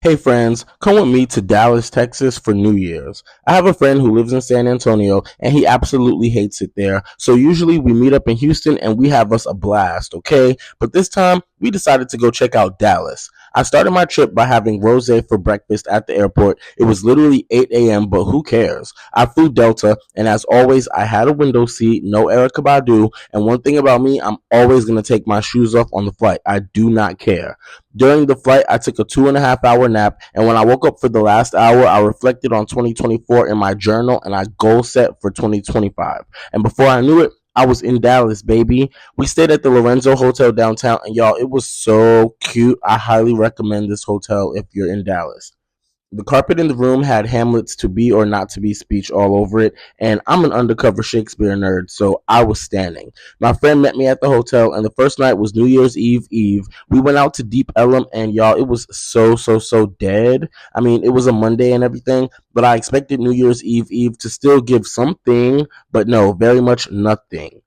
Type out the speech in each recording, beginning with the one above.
Hey friends, come with me to Dallas, Texas for New Year's. I have a friend who lives in San Antonio and he absolutely hates it there. So usually we meet up in Houston and we have us a blast, okay? But this time we decided to go check out Dallas. I started my trip by having rosé for breakfast at the airport. It was literally 8 a.m., but who cares? I flew Delta, and as always, I had a window seat, no Erykah Badu, and one thing about me, I'm always going to take my shoes off on the flight. I do not care. During the flight, I took a 2.5 hour nap, and when I woke up for the last hour, I reflected on 2024 in my journal and I goal set for 2025. And before I knew it, I was in Dallas, baby. We stayed at the Lorenzo Hotel downtown, and y'all, it was so cute. I highly recommend this hotel if you're in Dallas. The carpet in the room had Hamlet's to be or not to be speech all over it, and I'm an undercover Shakespeare nerd, so I was standing. My friend met me at the hotel, and the first night was New Year's Eve. We went out to Deep Ellum, and y'all, it was so dead. I mean, it was a Monday and everything, but I expected New Year's Eve to still give something, but no, very much nothing.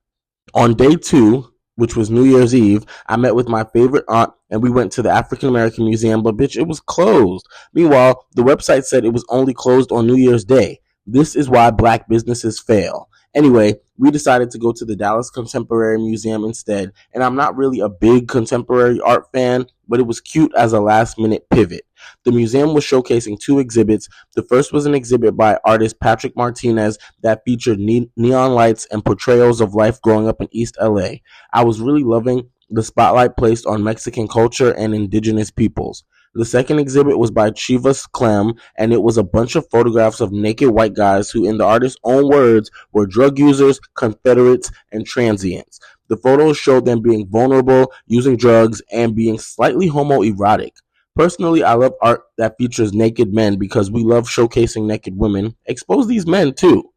On day two, which was New Year's Eve, I met with my favorite aunt and we went to the African American Museum, but bitch, it was closed. Meanwhile, the website said it was only closed on New Year's Day. This is why black businesses fail. Anyway, we decided to go to the Dallas Contemporary Museum instead, and I'm not really a big contemporary art fan, but it was cute as a last minute pivot. The museum was showcasing two exhibits. The first was an exhibit by artist Patrick Martinez that featured neon lights and portrayals of life growing up in East LA. I was really loving the spotlight placed on Mexican culture and indigenous peoples. The second exhibit was by Chivas Clem, and it was a bunch of photographs of naked white guys who, in the artist's own words, were drug users, Confederates, and transients. The photos showed them being vulnerable, using drugs, and being slightly homoerotic. Personally, I love art that features naked men because we love showcasing naked women. Expose these men too.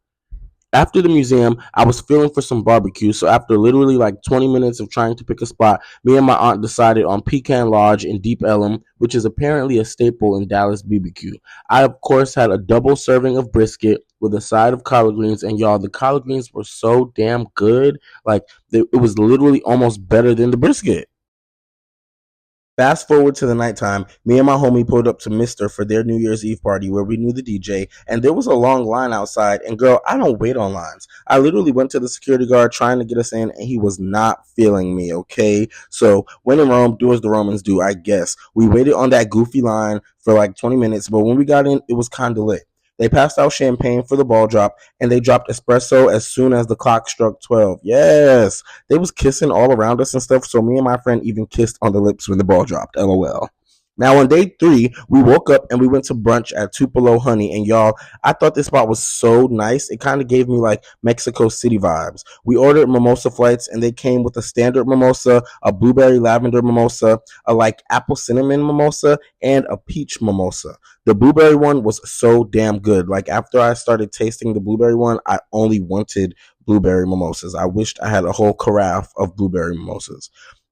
After the museum, I was feeling for some barbecue, so after literally like 20 minutes of trying to pick a spot, me and my aunt decided on Pecan Lodge in Deep Ellum, which is apparently a staple in Dallas BBQ. I, of course, had a double serving of brisket with a side of collard greens, and y'all, the collard greens were so damn good. Like, it was literally almost better than the brisket. Fast forward to the nighttime, me and my homie pulled up to Mister for their New Year's Eve party where we knew the DJ, and there was a long line outside. And girl, I don't wait on lines. I literally went to the security guard trying to get us in, and he was not feeling me, okay? So, when in Rome, do as the Romans do, I guess. We waited on that goofy line for like 20 minutes, but when we got in, it was kind of lit. They passed out champagne for the ball drop, and they dropped espresso as soon as the clock struck 12. Yes, they was kissing all around us and stuff, so me and my friend even kissed on the lips when the ball dropped. LOL. Now on day three, we woke up and we went to brunch at Tupelo Honey, and y'all, I thought this spot was so nice. It kind of gave me like Mexico City vibes. We ordered mimosa flights, and they came with a standard mimosa, a blueberry lavender mimosa, a like apple cinnamon mimosa, and a peach mimosa. The blueberry one was so damn good. Like after I started tasting the blueberry one, I only wanted blueberry mimosas. I wished I had a whole carafe of blueberry mimosas.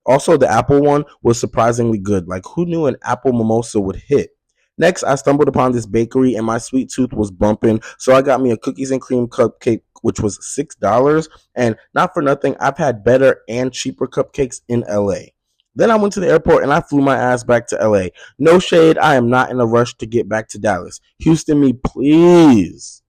Also, the apple one was surprisingly good. Like, who knew an apple mimosa would hit? Next, I stumbled upon this bakery and my sweet tooth was bumping, so I got me a cookies and cream cupcake, which was $6. And not for nothing, I've had better and cheaper cupcakes in LA. Then I went to the airport and I flew my ass back to LA. No shade, I am not in a rush to get back to Dallas. Houston, me, please.